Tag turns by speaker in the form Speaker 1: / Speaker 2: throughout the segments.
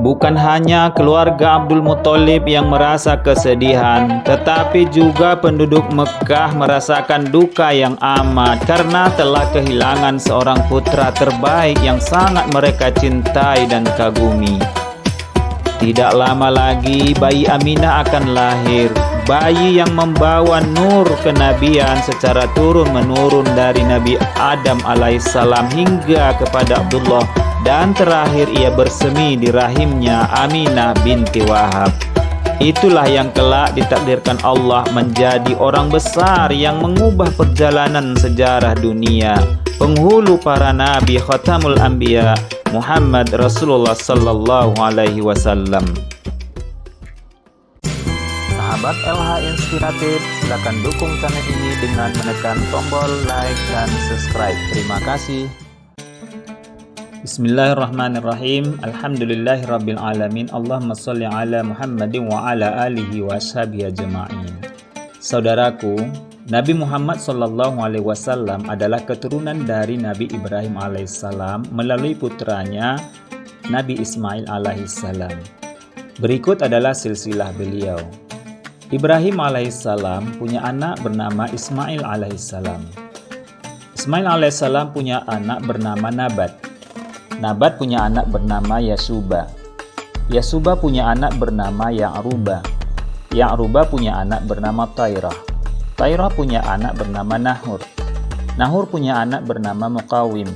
Speaker 1: Bukan hanya keluarga Abdul Muthalib yang merasa kesedihan, tetapi juga penduduk Mekah merasakan duka yang amat karena telah kehilangan seorang putra terbaik yang sangat mereka cintai dan kagumi. Tidak lama lagi bayi Aminah akan lahir, bayi yang membawa nur kenabian secara turun-menurun dari Nabi Adam alaihissalam hingga kepada Abdullah, dan terakhir ia bersemi di rahimnya Aminah binti Wahab. Itulah yang kelak ditakdirkan Allah menjadi orang besar yang mengubah perjalanan sejarah dunia, penghulu para nabi Khatamul Anbiya Muhammad Rasulullah sallallahu alaihi wasallam. Sahabat LH Inspiratif, silakan dukung channel ini dengan menekan tombol like dan subscribe. Terima kasih. Bismillahirrahmanirrahim. Alhamdulillahirabbil alamin. Allahumma shalli ala Muhammadin wa ala alihi wa ashabihi ajma'in. Saudaraku, Nabi Muhammad sallallahu alaihi wasallam adalah keturunan dari Nabi Ibrahim alaihissalam melalui putranya Nabi Ismail alaihissalam. Berikut adalah silsilah beliau. Ibrahim alaihissalam punya anak bernama Ismail alaihissalam. Ismail alaihissalam punya anak bernama Nabat. Nabat punya anak bernama Yasuba. Yasuba punya anak bernama Ya'ruba. Ya'ruba punya anak bernama Tairah. Tairah punya anak bernama Nahur. Nahur punya anak bernama Muqawim.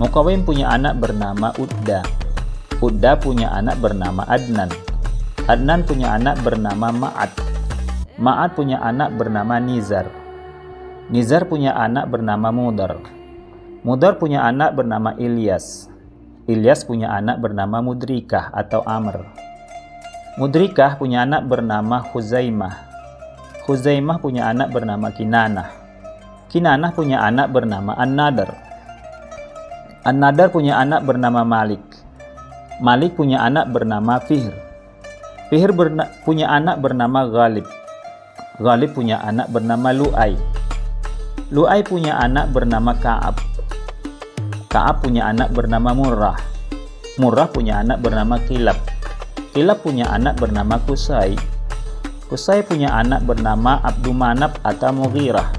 Speaker 1: Muqawim punya anak bernama Udda. Udda punya anak bernama Adnan. Adnan punya anak bernama Ma'ad. Ma'ad punya anak bernama Nizar. Nizar punya anak bernama Mudar. Mudar punya anak bernama Ilyas. Ilyas punya anak bernama Mudrikah atau Amr. Mudrikah punya anak bernama Khuzaimah. Khuzaimah punya anak bernama Kinanah. Kinanah punya anak bernama An-Nadar. An-Nadar punya anak bernama Malik. Malik punya anak bernama Fihr. Fihr punya anak bernama Ghalib. Ghalib punya anak bernama Lu'ay. Lu'ay punya anak bernama Ka'ab. Ka'ab punya anak bernama Murrah. Murrah punya anak bernama Kilab. Kilab punya anak bernama Qusay. Qusay punya anak bernama Abdumanaf atau Mughirah.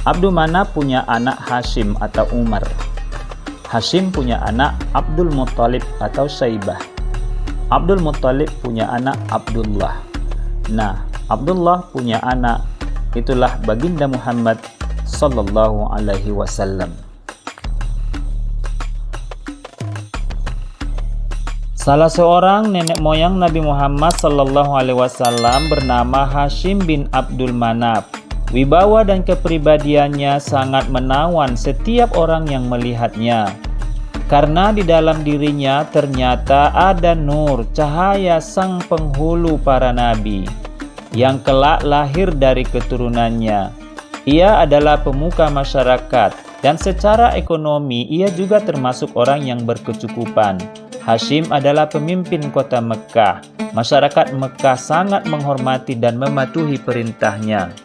Speaker 1: Abdumanaf punya anak Hashim atau Umar. Hashim punya anak Abdul Muthalib atau Syaibah. Abdul Muthalib punya anak Abdullah. Nah, Abdullah punya anak, itulah baginda Muhammad sallallahu alaihi wasallam. Salah seorang nenek moyang Nabi Muhammad sallallahu alaihi wasallam bernama Hashim bin Abdul Manaf. Wibawa dan kepribadiannya sangat menawan setiap orang yang melihatnya. Karena di dalam dirinya ternyata ada nur, cahaya sang penghulu para nabi yang kelak lahir dari keturunannya. Ia adalah pemuka masyarakat dan secara ekonomi ia juga termasuk orang yang berkecukupan. Hashim adalah pemimpin kota Mekah. Masyarakat Mekah sangat menghormati dan mematuhi perintahnya.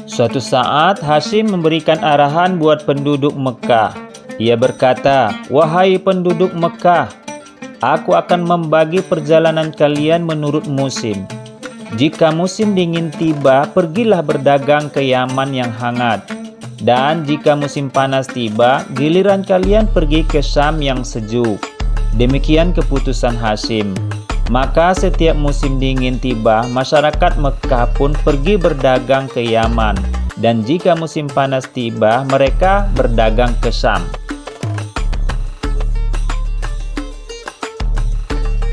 Speaker 1: Suatu saat Hashim memberikan arahan buat penduduk Mekah. Ia berkata, "Wahai penduduk Mekah, aku akan membagi perjalanan kalian menurut musim. Jika musim dingin tiba, pergilah berdagang ke Yaman yang hangat. Dan jika musim panas tiba, giliran kalian pergi ke Syam yang sejuk." Demikian keputusan Hashim. Maka setiap musim dingin tiba, masyarakat Mekah pun pergi berdagang ke Yaman. Dan jika musim panas tiba, mereka berdagang ke Syam.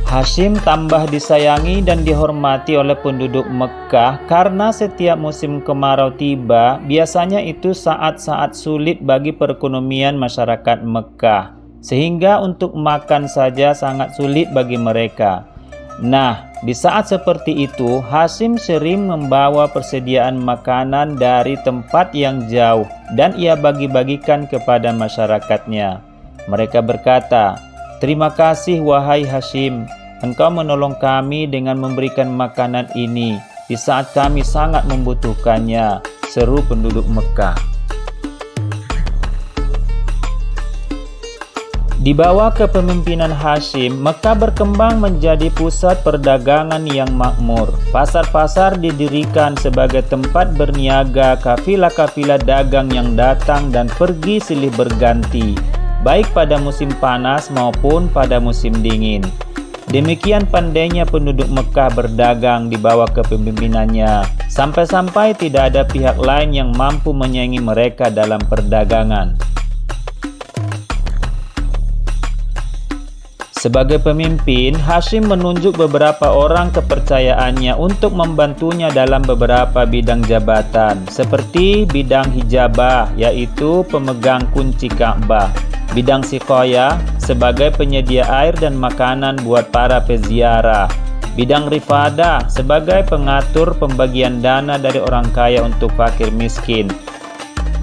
Speaker 1: Hashim tambah disayangi dan dihormati oleh penduduk Mekah karena setiap musim kemarau tiba, biasanya itu saat-saat sulit bagi perekonomian masyarakat Mekah, sehingga untuk makan saja sangat sulit bagi mereka. Nah, di saat seperti itu, Hashim sering membawa persediaan makanan dari tempat yang jauh dan ia bagi-bagikan kepada masyarakatnya. Mereka berkata, "Terima kasih wahai Hashim, engkau menolong kami dengan memberikan makanan ini di saat kami sangat membutuhkannya," seru penduduk Mekah. Di bawah kepemimpinan Hashim, Mekah berkembang menjadi pusat perdagangan yang makmur. Pasar-pasar didirikan sebagai tempat berniaga kafilah-kafilah dagang yang datang dan pergi silih berganti, baik pada musim panas maupun pada musim dingin. Demikian pandainya penduduk Mekah berdagang di bawah kepemimpinannya, sampai-sampai tidak ada pihak lain yang mampu menyaingi mereka dalam perdagangan. Sebagai pemimpin, Hashim menunjuk beberapa orang kepercayaannya untuk membantunya dalam beberapa bidang jabatan, seperti bidang hijabah, yaitu pemegang kunci Ka'bah, bidang siqayah, sebagai penyedia air dan makanan buat para peziarah, bidang rifadah, sebagai pengatur pembagian dana dari orang kaya untuk fakir miskin,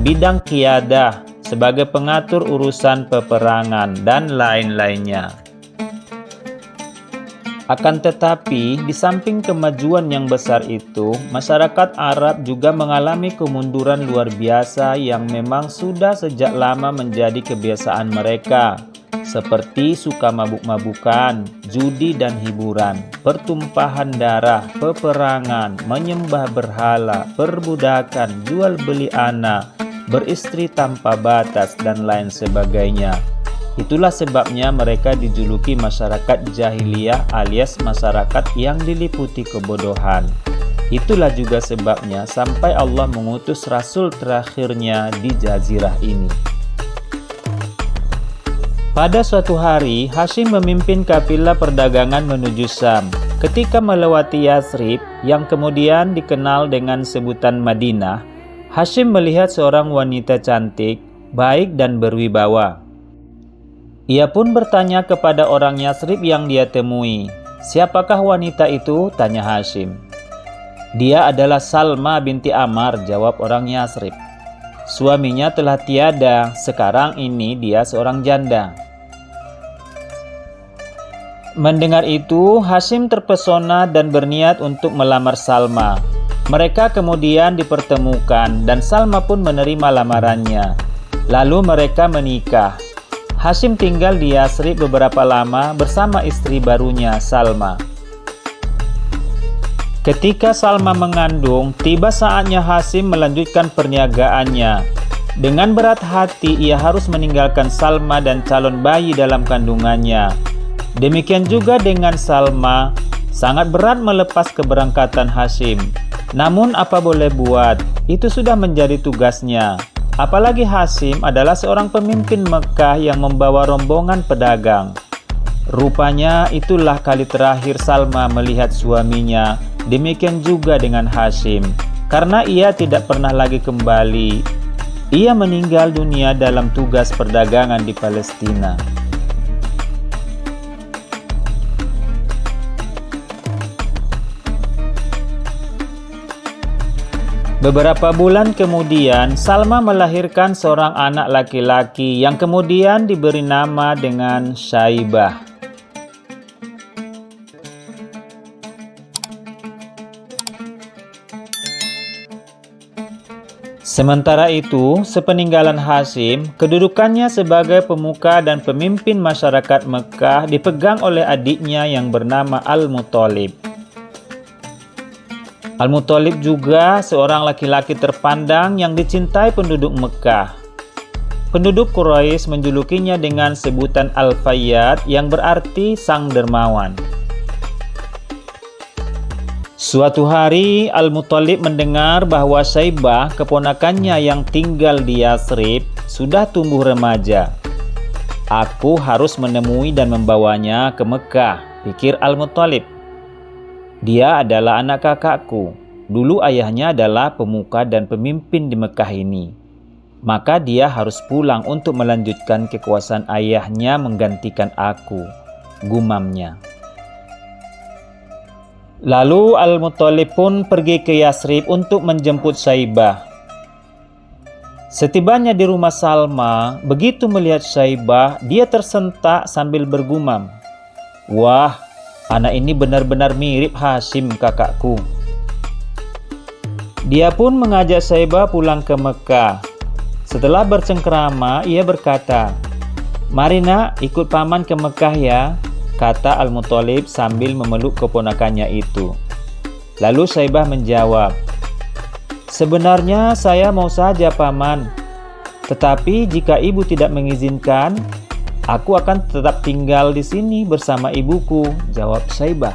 Speaker 1: bidang qiyadah, sebagai pengatur urusan peperangan, dan lain-lainnya. Akan tetapi, di samping kemajuan yang besar itu, masyarakat Arab juga mengalami kemunduran luar biasa yang memang sudah sejak lama menjadi kebiasaan mereka, seperti suka mabuk-mabukan, judi dan hiburan, pertumpahan darah, peperangan, menyembah berhala, perbudakan, jual beli anak, beristri tanpa batas, dan lain sebagainya. Itulah sebabnya mereka dijuluki masyarakat jahiliyah alias masyarakat yang diliputi kebodohan. Itulah juga sebabnya sampai Allah mengutus Rasul terakhirnya di jazirah ini. Pada suatu hari, Hashim memimpin kafilah perdagangan menuju Syam. Ketika melewati Yathrib, yang kemudian dikenal dengan sebutan Madinah, Hashim melihat seorang wanita cantik, baik dan berwibawa. Ia pun bertanya kepada orang Yathrib yang dia temui. "Siapakah wanita itu?" tanya Hashim. "Dia adalah Salma binti Amar," jawab orang Yathrib. "Suaminya telah tiada, sekarang ini dia seorang janda." Mendengar itu, Hashim terpesona dan berniat untuk melamar Salma. Mereka kemudian dipertemukan dan Salma pun menerima lamarannya. Lalu mereka menikah. Hashim tinggal di Yathrib beberapa lama bersama istri barunya, Salma. Ketika Salma mengandung, tiba saatnya Hashim melanjutkan perniagaannya. Dengan berat hati, ia harus meninggalkan Salma dan calon bayi dalam kandungannya. Demikian juga dengan Salma, sangat berat melepas keberangkatan Hashim. Namun apa boleh buat, itu sudah menjadi tugasnya. Apalagi Hashim adalah seorang pemimpin Mekah yang membawa rombongan pedagang. Rupanya itulah kali terakhir Salma melihat suaminya. Demikian juga dengan Hashim. Karena ia tidak pernah lagi kembali, ia meninggal dunia dalam tugas perdagangan di Palestina. Beberapa bulan kemudian, Salma melahirkan seorang anak laki-laki yang kemudian diberi nama dengan Syaibah. Sementara itu, sepeninggalan Hashim, kedudukannya sebagai pemuka dan pemimpin masyarakat Mekah dipegang oleh adiknya yang bernama Al-Muthalib. Al-Muthalib juga seorang laki-laki terpandang yang dicintai penduduk Mekah. Penduduk Quraisy menjulukinya dengan sebutan Al-Fayyad yang berarti sang dermawan. Suatu hari Al-Muthalib mendengar bahwa Syaibah, keponakannya yang tinggal di Yathrib, sudah tumbuh remaja. "Aku harus menemui dan membawanya ke Mekah," pikir Al-Muthalib. "Dia adalah anak kakakku. Dulu ayahnya adalah pemuka dan pemimpin di Mekah ini. Maka dia harus pulang untuk melanjutkan kekuasaan ayahnya menggantikan aku," gumamnya. Lalu Al-Muthalib pun pergi ke Yathrib untuk menjemput Syaibah. Setibanya di rumah Salma, begitu melihat Syaibah, dia tersentak sambil bergumam, "Wah, anak ini benar-benar mirip Hashim kakakku." Dia pun mengajak Syaibah pulang ke Mekah. Setelah bercengkerama, ia berkata, "Mari nak, ikut paman ke Mekah ya," kata Al-Muthalib sambil memeluk keponakannya itu. Lalu Syaibah menjawab, "Sebenarnya saya mau saja paman, tetapi jika ibu tidak mengizinkan, aku akan tetap tinggal di sini bersama ibuku," jawab Syaibah.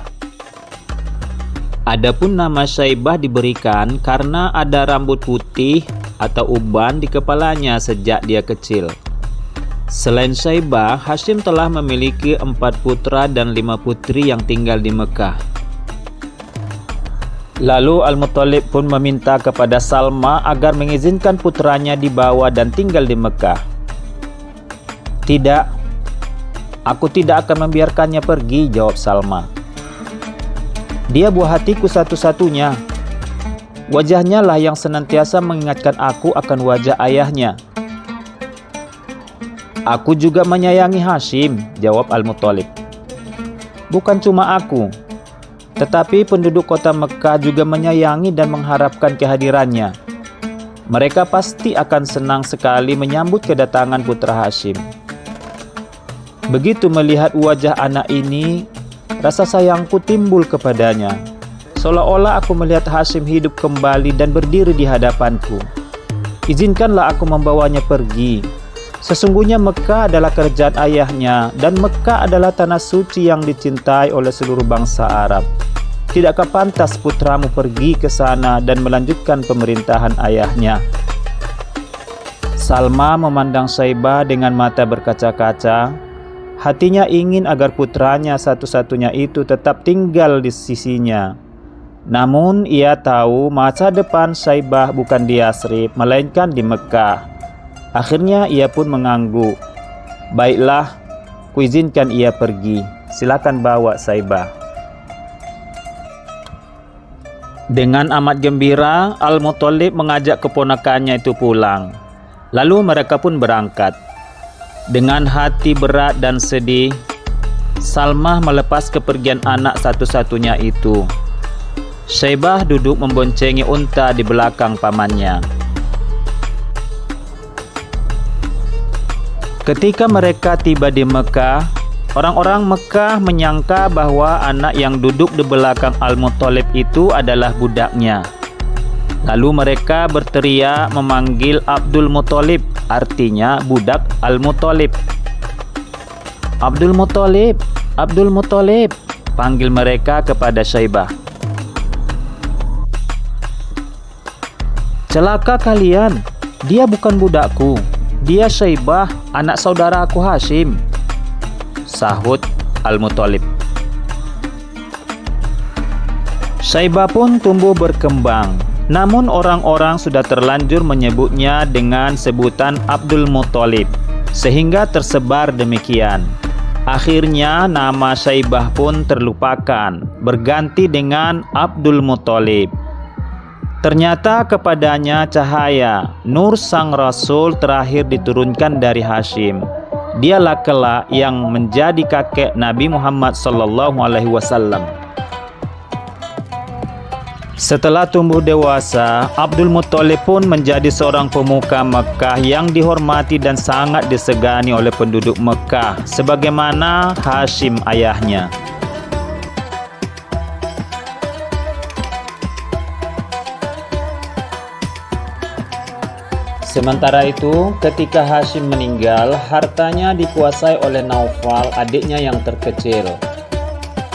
Speaker 1: Adapun nama Syaibah diberikan karena ada rambut putih atau uban di kepalanya sejak dia kecil. Selain Syaibah, Hashim telah memiliki 4 putra dan 5 putri yang tinggal di Mekah. Lalu Al-Muthalib pun meminta kepada Salma agar mengizinkan putranya dibawa dan tinggal di Mekah. "Tidak, aku tidak akan membiarkannya pergi," jawab Salma. "Dia buah hatiku satu-satunya. Wajahnya lah yang senantiasa mengingatkan aku akan wajah ayahnya." "Aku juga menyayangi Hashim," jawab Al-Muthalib. "Bukan cuma aku, tetapi penduduk kota Mekah juga menyayangi dan mengharapkan kehadirannya. Mereka pasti akan senang sekali menyambut kedatangan putra Hashim." Begitu melihat wajah anak ini, rasa sayangku timbul kepadanya. Seolah-olah aku melihat Hashim hidup kembali dan berdiri di hadapanku. Izinkanlah aku membawanya pergi. Sesungguhnya Mekah adalah kerajaan ayahnya, dan Mekah adalah tanah suci yang dicintai oleh seluruh bangsa Arab. Tidakkah pantas putramu pergi ke sana dan melanjutkan pemerintahan ayahnya? Salma memandang Syaibah dengan mata berkaca-kaca. Hatinya ingin agar putranya satu-satunya itu tetap tinggal di sisinya. Namun ia tahu masa depan Syaibah bukan di Yathrib, melainkan di Mekah. Akhirnya ia pun mengangguk. "Baiklah, kuizinkan ia pergi. Silakan bawa Syaibah." Dengan amat gembira, Al-Muthalib mengajak keponakannya itu pulang. Lalu mereka pun berangkat. Dengan hati berat dan sedih, Salmah melepas kepergian anak satu-satunya itu. Syaibah duduk memboncengi unta di belakang pamannya. Ketika mereka tiba di Mekah, orang-orang Mekah menyangka bahwa anak yang duduk di belakang Al-Muthalib itu adalah budaknya. Lalu mereka berteriak memanggil Abdul Muthalib, artinya budak Al-Muthalib. "Abdul Muthalib, Abdul Muthalib," panggil mereka kepada Syaibah. "Celaka kalian, dia bukan budakku. Dia Syaibah, anak saudaraku Hashim," sahut Al-Muthalib. Syaibah pun tumbuh berkembang. Namun orang-orang sudah terlanjur menyebutnya dengan sebutan Abdul Muthalib, sehingga tersebar demikian. Akhirnya nama Syaibah pun terlupakan, berganti dengan Abdul Muthalib. Ternyata kepadanya cahaya, nur sang Rasul terakhir diturunkan dari Hashim. Dialah kelak yang menjadi kakek Nabi Muhammad SAW. Setelah tumbuh dewasa, Abdul Muthalib pun menjadi seorang pemuka Mekah yang dihormati dan sangat disegani oleh penduduk Mekah, sebagaimana Hashim ayahnya. Sementara itu, ketika Hashim meninggal, hartanya dikuasai oleh Naufal, adiknya yang terkecil.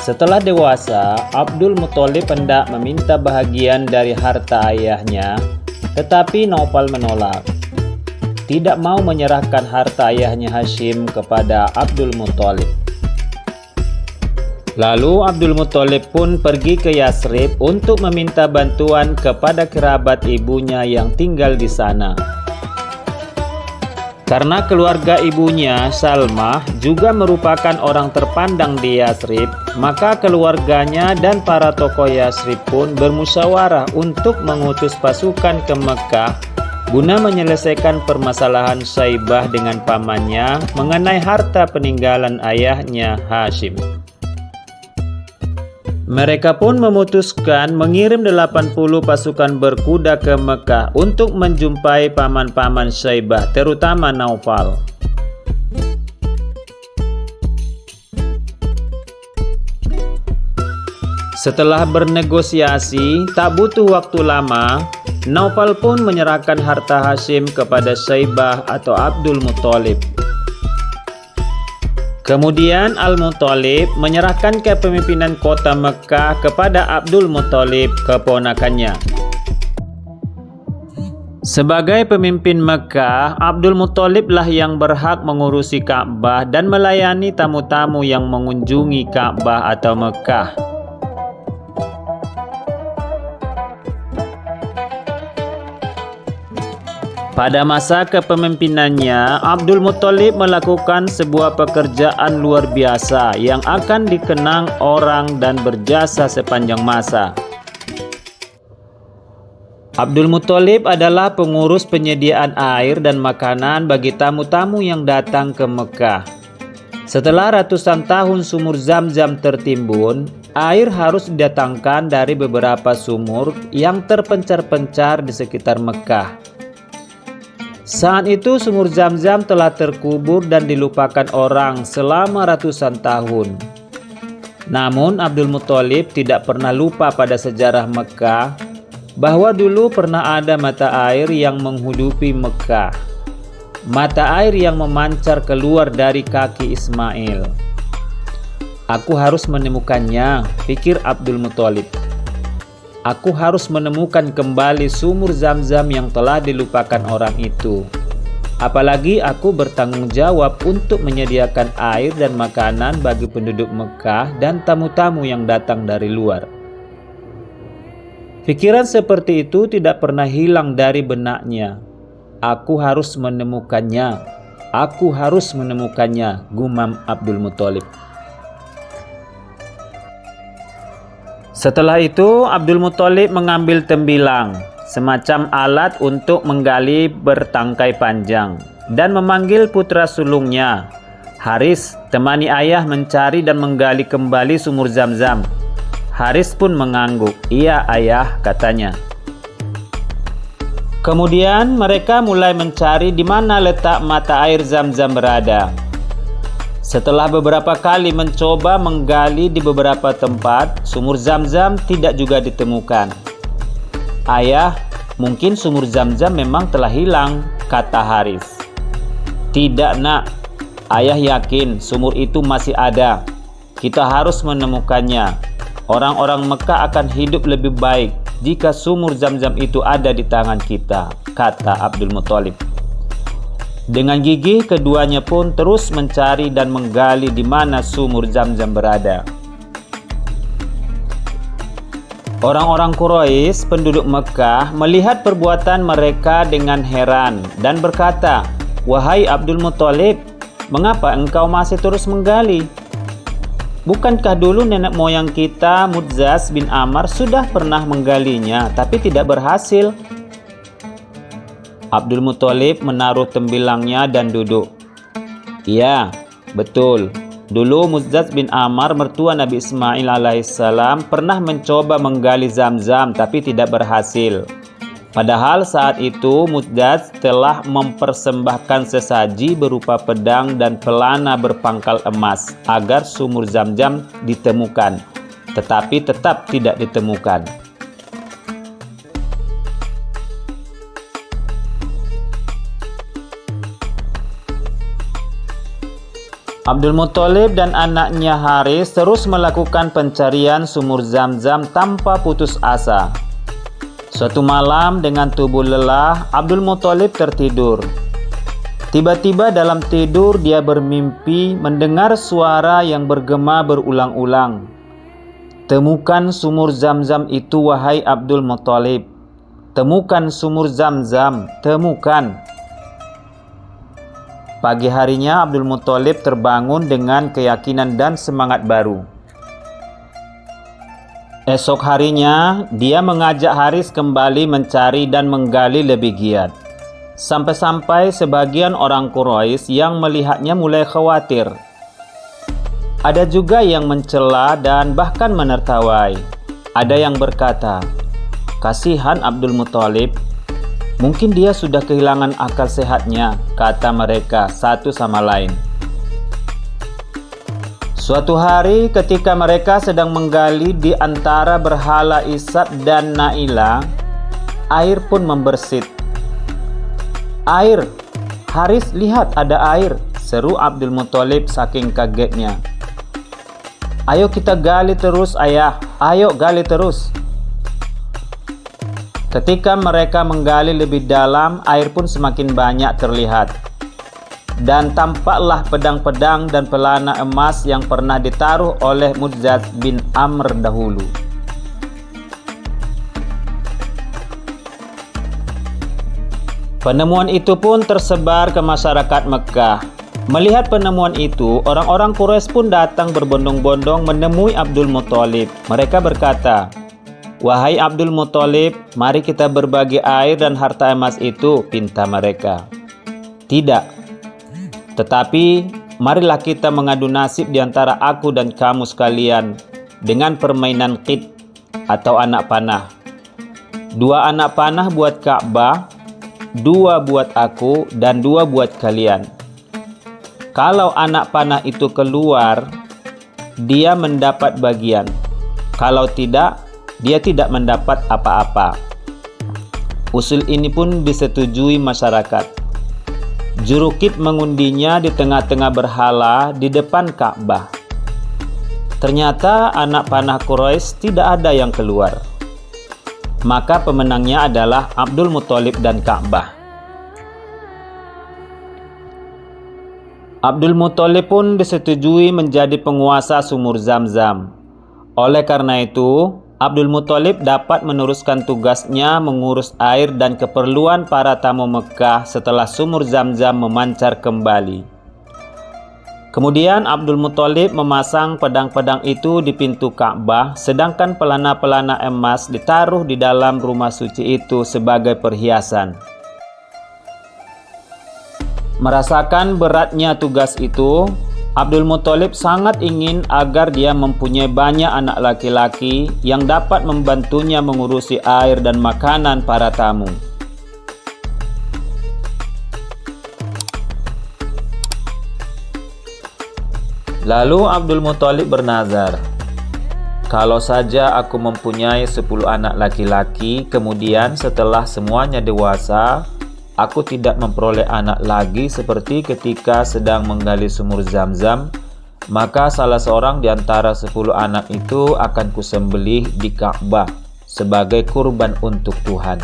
Speaker 1: Setelah dewasa, Abdul Muthalib hendak meminta bahagian dari harta ayahnya, tetapi Naufal menolak. Tidak mau menyerahkan harta ayahnya Hashim kepada Abdul Muthalib. Lalu Abdul Muthalib pun pergi ke Yathrib untuk meminta bantuan kepada kerabat ibunya yang tinggal di sana. Karena keluarga ibunya, Salmah, juga merupakan orang terpandang di Yathrib, maka keluarganya dan para tokoh Yathrib pun bermusyawarah untuk mengutus pasukan ke Mekah guna menyelesaikan permasalahan Syaibah dengan pamannya mengenai harta peninggalan ayahnya Hashim. Mereka pun memutuskan mengirim 80 pasukan berkuda ke Mekah untuk menjumpai paman-paman Syaibah, terutama Naufal. Setelah bernegosiasi, tak butuh waktu lama, Naufal pun menyerahkan harta Hashim kepada Syaibah atau Abdul Muthalib. Kemudian Al-Muthalib menyerahkan kepemimpinan kota Mekah kepada Abdul Muthalib, keponakannya. Sebagai pemimpin Mekah, Abdul Muthalib lah yang berhak mengurusi Ka'bah dan melayani tamu-tamu yang mengunjungi Ka'bah atau Mekah. Pada masa kepemimpinannya, Abdul Muthalib melakukan sebuah pekerjaan luar biasa yang akan dikenang orang dan berjasa sepanjang masa. Abdul Muthalib adalah pengurus penyediaan air dan makanan bagi tamu-tamu yang datang ke Mekah. Setelah ratusan tahun sumur Zam-Zam tertimbun, air harus didatangkan dari beberapa sumur yang terpencar-pencar di sekitar Mekah. Saat itu sumur Zam-Zam telah terkubur dan dilupakan orang selama ratusan tahun. Namun Abdul Muthalib tidak pernah lupa pada sejarah Mekah bahwa dulu pernah ada mata air yang menghidupi Mekah. Mata air yang memancar keluar dari kaki Ismail. Aku harus menemukannya, pikir Abdul Muthalib. Aku harus menemukan kembali sumur Zam-Zam yang telah dilupakan orang itu. Apalagi aku bertanggung jawab untuk menyediakan air dan makanan bagi penduduk Mekah dan tamu-tamu yang datang dari luar. Pikiran seperti itu tidak pernah hilang dari benaknya. Aku harus menemukannya. Aku harus menemukannya, gumam Abdul Muthalib. Setelah itu, Abdul Muthalib mengambil tembilang, semacam alat untuk menggali bertangkai panjang, dan memanggil putra sulungnya, Haris, temani ayah mencari dan menggali kembali sumur Zam-Zam. Haris pun mengangguk. Iya ayah, katanya. Kemudian mereka mulai mencari di mana letak mata air Zam-Zam berada. Setelah beberapa kali mencoba menggali di beberapa tempat, sumur Zam-Zam tidak juga ditemukan. Ayah, mungkin sumur Zam-Zam memang telah hilang, kata Haris. Tidak nak, ayah yakin sumur itu masih ada. Kita harus menemukannya. Orang-orang Mekah akan hidup lebih baik jika sumur Zam-Zam itu ada di tangan kita, kata Abdul Muthalib. Dengan gigih, keduanya pun terus mencari dan menggali di mana sumur Zam-Zam berada. Orang-orang Quraisy, penduduk Mekah, melihat perbuatan mereka dengan heran dan berkata, "Wahai Abdul Muthalib, mengapa engkau masih terus menggali? Bukankah dulu nenek moyang kita, Mudzaz bin Amr, sudah pernah menggalinya, tapi tidak berhasil?" Abdul Muthalib menaruh tembilangnya dan duduk. Iya, betul. Dulu Mudzaz bin Amr, mertua Nabi Ismail alaihissalam, pernah mencoba menggali Zam-Zam, tapi tidak berhasil. Padahal saat itu Mudzaz telah mempersembahkan sesaji berupa pedang dan pelana berpangkal emas agar sumur Zam-Zam ditemukan, tetapi tetap tidak ditemukan. Abdul Muthalib dan anaknya Haris terus melakukan pencarian sumur Zam-Zam tanpa putus asa. Suatu malam dengan tubuh lelah, Abdul Muthalib tertidur. Tiba-tiba dalam tidur dia bermimpi mendengar suara yang bergema berulang-ulang. Temukan sumur Zam-Zam itu wahai Abdul Muthalib. Temukan sumur Zam-Zam, temukan. Pagi harinya Abdul Muthalib terbangun dengan keyakinan dan semangat baru. Esok harinya, dia mengajak Haris kembali mencari dan menggali lebih giat. Sampai-sampai sebagian orang Quraisy yang melihatnya mulai khawatir. Ada juga yang mencela dan bahkan menertawai. Ada yang berkata, "Kasihan Abdul Muthalib, mungkin dia sudah kehilangan akal sehatnya," kata mereka satu sama lain. Suatu hari ketika mereka sedang menggali di antara berhala Ishaq dan Na'ilah, air pun membersit. "Air, Haris, lihat ada air," seru Abdul Muthalib saking kagetnya. "Ayo kita gali terus ayah, ayo gali terus." Ketika mereka menggali lebih dalam, air pun semakin banyak terlihat. Dan tampaklah pedang-pedang dan pelana emas yang pernah ditaruh oleh Mudzat bin Amr dahulu. Penemuan itu pun tersebar ke masyarakat Mekah. Melihat penemuan itu, orang-orang Quraisy pun datang berbondong-bondong menemui Abdul Muthalib. Mereka berkata, "Wahai Abdul Muthalib, mari kita berbagi air dan harta emas itu," pinta mereka. "Tidak. Tetapi marilah kita mengadu nasib di antara aku dan kamu sekalian dengan permainan qid atau anak panah. 2 anak panah buat Ka'bah, 2 buat aku, dan 2 buat kalian. Kalau anak panah itu keluar, dia mendapat bagian. Kalau tidak, dia tidak mendapat apa-apa." Usul ini pun disetujui masyarakat. Jurukid mengundinya di tengah-tengah berhala di depan Ka'bah. Ternyata anak panah Quraisy tidak ada yang keluar. Maka pemenangnya adalah Abdul Muthalib dan Ka'bah. Abdul Muthalib pun disetujui menjadi penguasa sumur Zam-Zam. Oleh karena itu, Abdul Muthalib dapat meneruskan tugasnya mengurus air dan keperluan para tamu Mekah setelah sumur Zam-Zam memancar kembali. Kemudian Abdul Muthalib memasang pedang-pedang itu di pintu Ka'bah, sedangkan pelana-pelana emas ditaruh di dalam rumah suci itu sebagai perhiasan. Merasakan beratnya tugas itu, Abdul Muthalib sangat ingin agar dia mempunyai banyak anak laki-laki yang dapat membantunya mengurusi air dan makanan para tamu. Lalu Abdul Muthalib bernazar, "Kalau saja aku mempunyai 10 anak laki-laki, kemudian setelah semuanya dewasa, aku tidak memperoleh anak lagi seperti ketika sedang menggali sumur Zam-Zam, maka salah seorang di antara 10 anak itu akan kusembelih di Ka'bah sebagai kurban untuk Tuhan."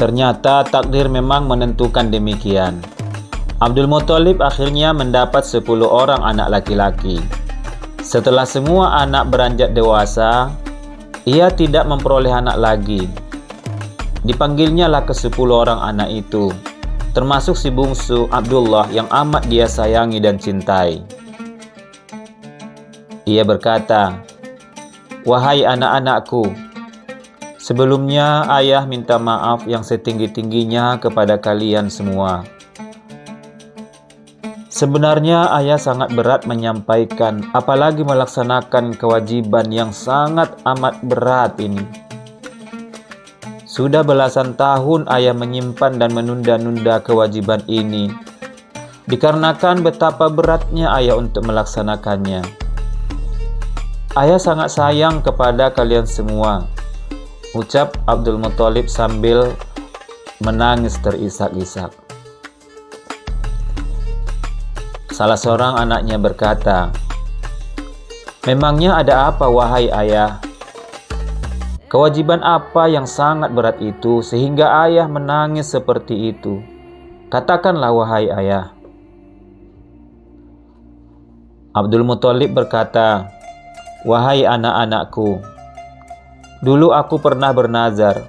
Speaker 1: Ternyata takdir memang menentukan demikian. Abdul Muthalib akhirnya mendapat 10 orang anak laki-laki. Setelah semua anak beranjak dewasa, ia tidak memperoleh anak lagi. Dipanggilnya lah ke-10 orang anak itu, termasuk si bungsu Abdullah yang amat dia sayangi dan cintai. Ia berkata, "Wahai anak-anakku, sebelumnya ayah minta maaf yang setinggi-tingginya kepada kalian semua. Sebenarnya ayah sangat berat menyampaikan, apalagi melaksanakan kewajiban yang sangat amat berat ini. Sudah belasan tahun ayah menyimpan dan menunda-nunda kewajiban ini, dikarenakan betapa beratnya ayah untuk melaksanakannya. Ayah sangat sayang kepada kalian semua," ucap Abdul Muthalib sambil menangis terisak-isak. Salah seorang anaknya berkata, "Memangnya ada apa wahai ayah? Kewajiban apa yang sangat berat itu sehingga ayah menangis seperti itu? Katakanlah wahai ayah." Abdul Muthalib berkata, "Wahai anak-anakku, dulu aku pernah bernazar,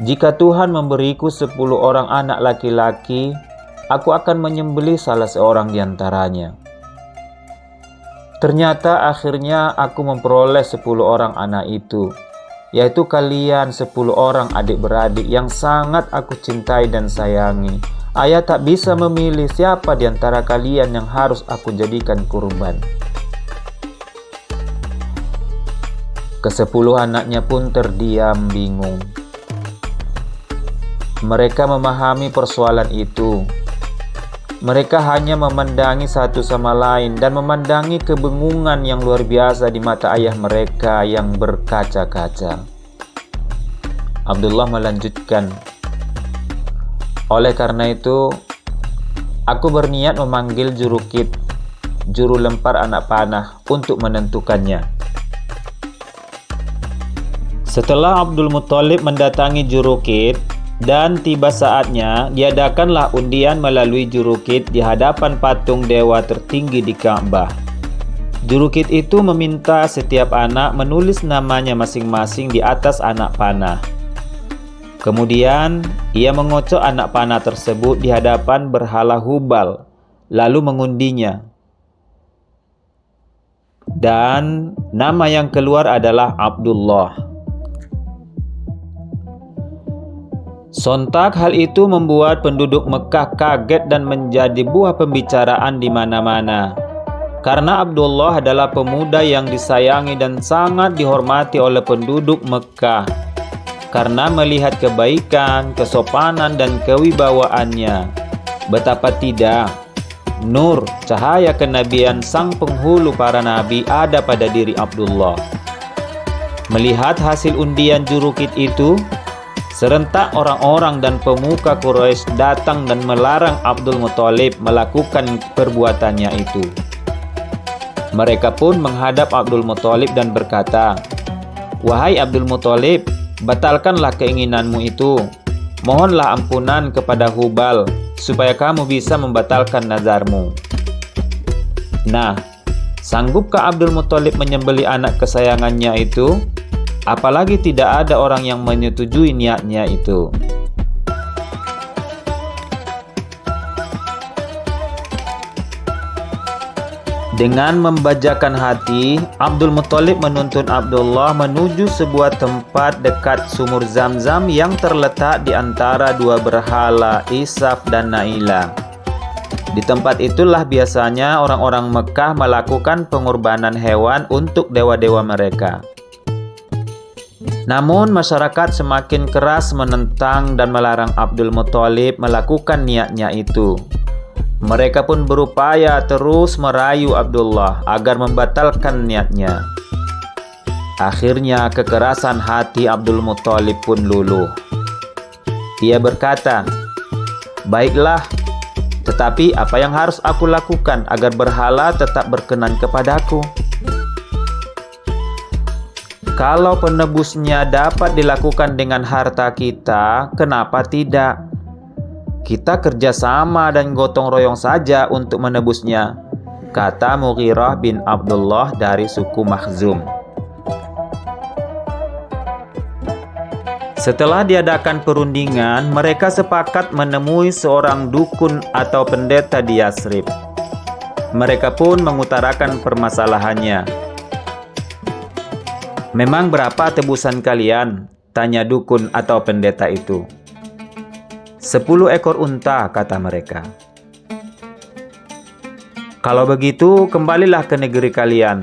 Speaker 1: jika Tuhan memberiku 10 orang anak laki-laki, aku akan menyembelih salah seorang di antaranya. Ternyata akhirnya aku memperoleh 10 orang anak itu, yaitu kalian 10 orang adik-beradik yang sangat aku cintai dan sayangi. Ayah tak bisa memilih siapa di antara kalian yang harus aku jadikan kurban." Ke-10 anaknya pun terdiam bingung. Mereka memahami persoalan itu. Mereka hanya memandangi satu sama lain dan memandangi kebengungan yang luar biasa di mata ayah mereka yang berkaca-kaca. Abdullah melanjutkan, "Oleh karena itu, aku berniat memanggil juru kit, juru lempar anak panah untuk menentukannya." Setelah Abdul Muthalib mendatangi juru kit dan tiba saatnya, diadakanlah undian melalui juru kit di hadapan patung dewa tertinggi di Ka'bah. Juru kit itu meminta setiap anak menulis namanya masing-masing di atas anak panah. Kemudian, ia mengocok anak panah tersebut di hadapan berhala Hubal, lalu mengundinya. Dan nama yang keluar adalah Abdullah. Sontak hal itu membuat penduduk Mekah kaget dan menjadi buah pembicaraan di mana-mana. Karena Abdullah adalah pemuda yang disayangi dan sangat dihormati oleh penduduk Mekah. Karena melihat kebaikan, kesopanan, dan kewibawaannya. Betapa tidak, nur, cahaya kenabian sang penghulu para nabi ada pada diri Abdullah. Melihat hasil undian juru kit itu, serentak orang-orang dan pemuka Quraisy datang dan melarang Abdul Muthalib melakukan perbuatannya itu. Mereka pun menghadap Abdul Muthalib dan berkata, "Wahai Abdul Muthalib, batalkanlah keinginanmu itu. Mohonlah ampunan kepada Hubal supaya kamu bisa membatalkan nazarmu." Nah, sanggupkah Abdul Muthalib menyembelih anak kesayangannya itu? Apalagi tidak ada orang yang menyetujui niatnya itu. Dengan membajakan hati, Abdul Muthalib menuntun Abdullah menuju sebuah tempat dekat sumur Zam-Zam yang terletak di antara dua berhala Isaf dan Naila. Di tempat itulah biasanya orang-orang Mekah melakukan pengorbanan hewan untuk dewa-dewa mereka. Namun masyarakat semakin keras menentang dan melarang Abdul Muthalib melakukan niatnya itu. Mereka pun berupaya terus merayu Abdullah agar membatalkan niatnya. Akhirnya kekerasan hati Abdul Muthalib pun luluh. Ia berkata, "Baiklah, tetapi apa yang harus aku lakukan agar berhala tetap berkenan kepadaku? Kalau penebusnya dapat dilakukan dengan harta kita, kenapa tidak? Kita kerjasama dan gotong royong saja untuk menebusnya," kata Mughirah bin Abdullah dari suku Makhzum. Setelah diadakan perundingan, mereka sepakat menemui seorang dukun atau pendeta di Yasrib. Mereka pun mengutarakan permasalahannya. "Memang berapa tebusan kalian?" tanya dukun atau pendeta itu. 10 ekor unta, kata mereka. "Kalau begitu, kembalilah ke negeri kalian.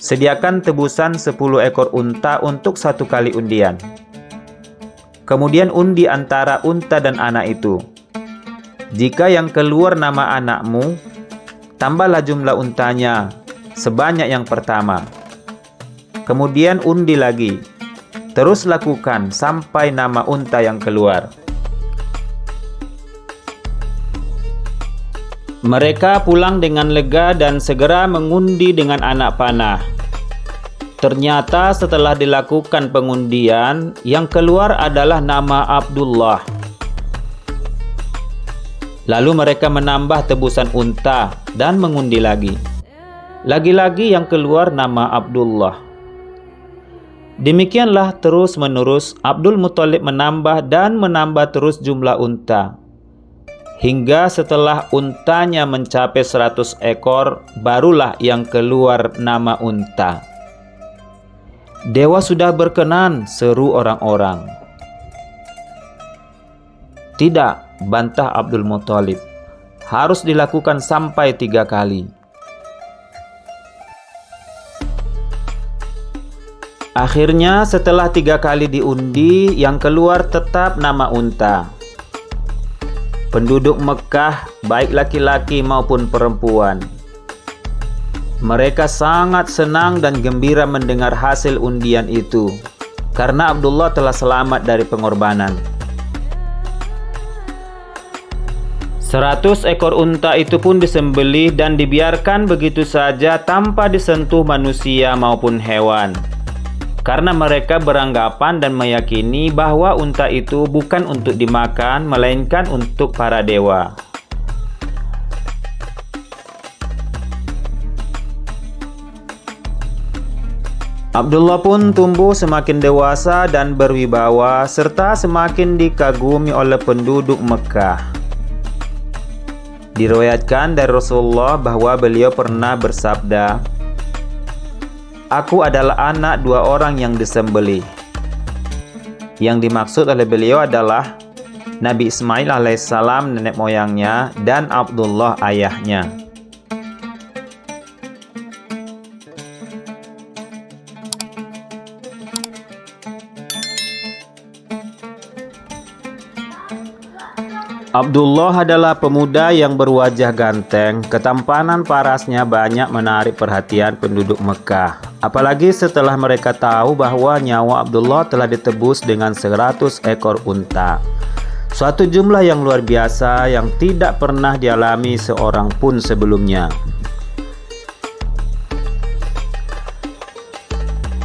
Speaker 1: Sediakan tebusan 10 ekor unta untuk satu kali undian. Kemudian undi antara unta dan anak itu. Jika yang keluar nama anakmu, tambahlah jumlah untanya sebanyak yang pertama. Kemudian undi lagi. Terus lakukan sampai nama unta yang keluar." Mereka pulang dengan lega dan segera mengundi dengan anak panah. Ternyata setelah dilakukan pengundian, yang keluar adalah nama Abdullah. Lalu mereka menambah tebusan unta dan mengundi lagi. Lagi-lagi yang keluar nama Abdullah. Demikianlah terus-menerus Abdul Muthalib menambah dan menambah terus jumlah unta. Hingga setelah untanya mencapai 100 ekor, barulah yang keluar nama unta. "Dewa sudah berkenan," seru orang-orang. "Tidak," bantah Abdul Muthalib. "Harus dilakukan sampai 3 kali. Akhirnya setelah 3 kali diundi, yang keluar tetap nama unta. penduduk Mekah, baik laki-laki maupun perempuan. Mereka sangat senang dan gembira mendengar hasil undian itu, karena Abdullah telah selamat dari pengorbanan. 100 ekor unta itu pun disembelih dan dibiarkan begitu saja tanpa disentuh manusia maupun hewan. Karena mereka beranggapan dan meyakini bahwa unta itu bukan untuk dimakan, melainkan untuk para dewa. Abdullah pun tumbuh semakin dewasa dan berwibawa, serta semakin dikagumi oleh penduduk Mekah. Diriwayatkan dari Rasulullah bahwa beliau pernah bersabda, "Aku adalah anak 2 orang yang disembelih." Yang dimaksud oleh beliau adalah Nabi Ismail alaihissalam nenek moyangnya dan Abdullah ayahnya. Abdullah adalah pemuda yang berwajah ganteng. Ketampanan parasnya banyak menarik perhatian penduduk Mekah. Apalagi setelah mereka tahu bahwa nyawa Abdullah telah ditebus dengan 100 ekor unta. Suatu jumlah yang luar biasa yang tidak pernah dialami seorang pun sebelumnya.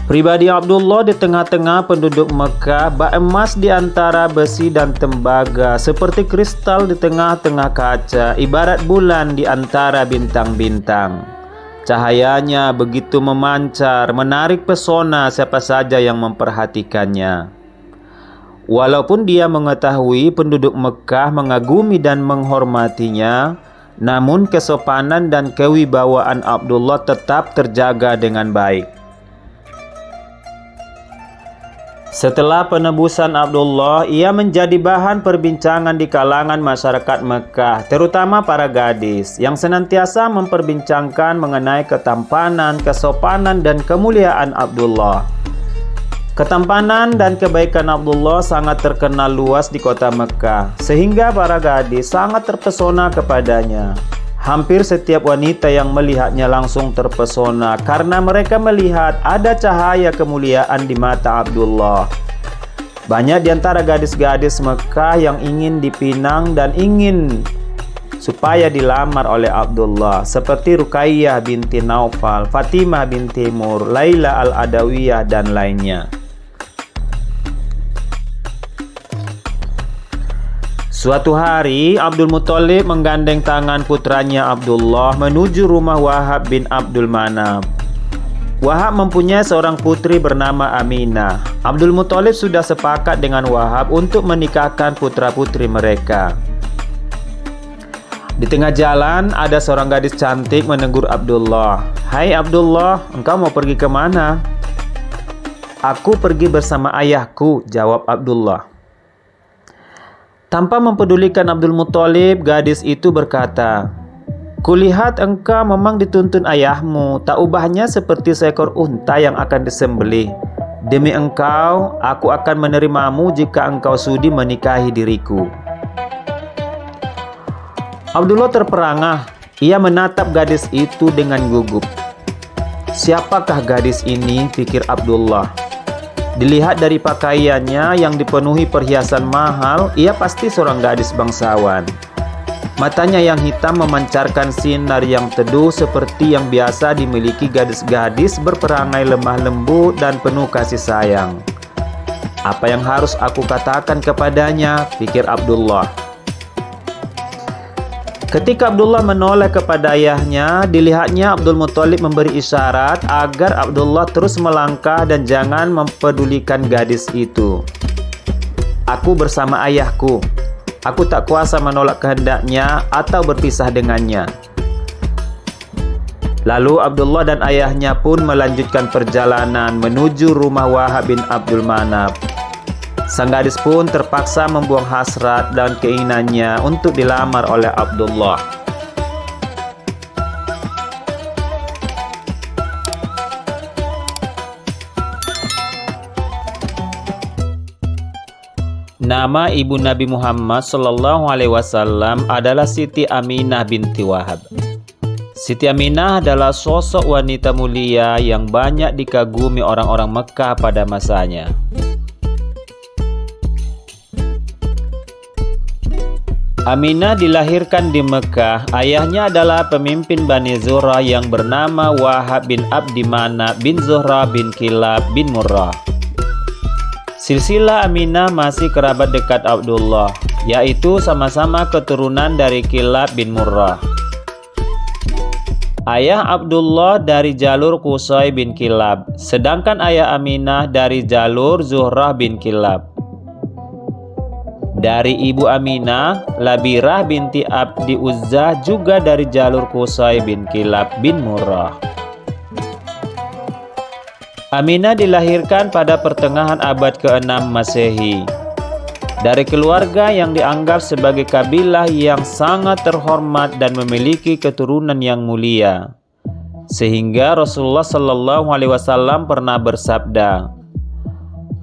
Speaker 1: Pribadi Abdullah di tengah-tengah penduduk Mekah, bak emas di antara besi dan tembaga, seperti kristal di tengah-tengah kaca, ibarat bulan di antara bintang-bintang. Cahayanya begitu memancar, menarik pesona siapa saja yang memperhatikannya. Walaupun dia mengetahui penduduk Mekah mengagumi dan menghormatinya, namun kesopanan dan kewibawaan Abdullah tetap terjaga dengan baik. Setelah penebusan Abdullah, ia menjadi bahan perbincangan di kalangan masyarakat Mekah, terutama para gadis yang senantiasa memperbincangkan mengenai ketampanan, kesopanan, dan kemuliaan Abdullah. Ketampanan dan kebaikan Abdullah sangat terkenal luas di kota Mekah, sehingga para gadis sangat terpesona kepadanya. Hampir setiap wanita yang melihatnya langsung terpesona karena mereka melihat ada cahaya kemuliaan di mata Abdullah. Banyak di antara gadis-gadis Mekah yang ingin dipinang dan ingin supaya dilamar oleh Abdullah, seperti Ruqayyah binti Naufal, Fatimah binti Mur, Laila al-Adawiyah, dan lainnya. Suatu hari, Abdul Muthalib menggandeng tangan putranya Abdullah menuju rumah Wahab bin Abdul Manaf. Wahab mempunyai seorang putri bernama Aminah. Abdul Muthalib sudah sepakat dengan Wahab untuk menikahkan putra-putri mereka. Di tengah jalan, ada seorang gadis cantik menegur Abdullah. "Hai Abdullah, engkau mau pergi kemana?" "Aku pergi bersama ayahku," jawab Abdullah. Tanpa mempedulikan Abdul Muthalib, gadis itu berkata, "Kulihat engkau memang dituntun ayahmu, tak ubahnya seperti seekor unta yang akan disembelih. Demi engkau, aku akan menerimamu jika engkau sudi menikahi diriku." Abdullah terperangah. Ia menatap gadis itu dengan gugup. Siapakah gadis ini, pikir Abdullah. Dilihat dari pakaiannya yang dipenuhi perhiasan mahal, ia pasti seorang gadis bangsawan. Matanya yang hitam memancarkan sinar yang teduh seperti yang biasa dimiliki gadis-gadis berperangai lemah lembut dan penuh kasih sayang. Apa yang harus aku katakan kepadanya, pikir Abdullah. Ketika Abdullah menoleh kepada ayahnya, dilihatnya Abdul Muthalib memberi isyarat agar Abdullah terus melangkah dan jangan mempedulikan gadis itu. "Aku bersama ayahku. Aku tak kuasa menolak kehendaknya atau berpisah dengannya." Lalu Abdullah dan ayahnya pun melanjutkan perjalanan menuju rumah Wahab bin Abdul Manaf. Sang gadis pun terpaksa membuang hasrat dan keinginannya untuk dilamar oleh Abdullah. Nama ibu Nabi Muhammad SAW adalah Siti Aminah binti Wahab. Siti Aminah adalah sosok wanita mulia yang banyak dikagumi orang-orang Mekah pada masanya. Aminah dilahirkan di Mekah. Ayahnya adalah pemimpin Bani Zuhrah yang bernama Wahab bin Abdi Manaf bin Zuhrah bin Kilab bin Murrah. Silsilah Aminah masih kerabat dekat Abdullah, yaitu sama-sama keturunan dari Kilab bin Murrah. Ayah Abdullah dari jalur Qusay bin Kilab, sedangkan ayah Aminah dari jalur Zuhrah bin Kilab. Dari ibu Aminah, Labirah binti Abdi Uzzah juga dari jalur Qusay bin Kilab bin Murrah. Aminah dilahirkan pada pertengahan abad ke-6 Masehi. Dari keluarga yang dianggap sebagai kabilah yang sangat terhormat dan memiliki keturunan yang mulia. Sehingga Rasulullah SAW pernah bersabda,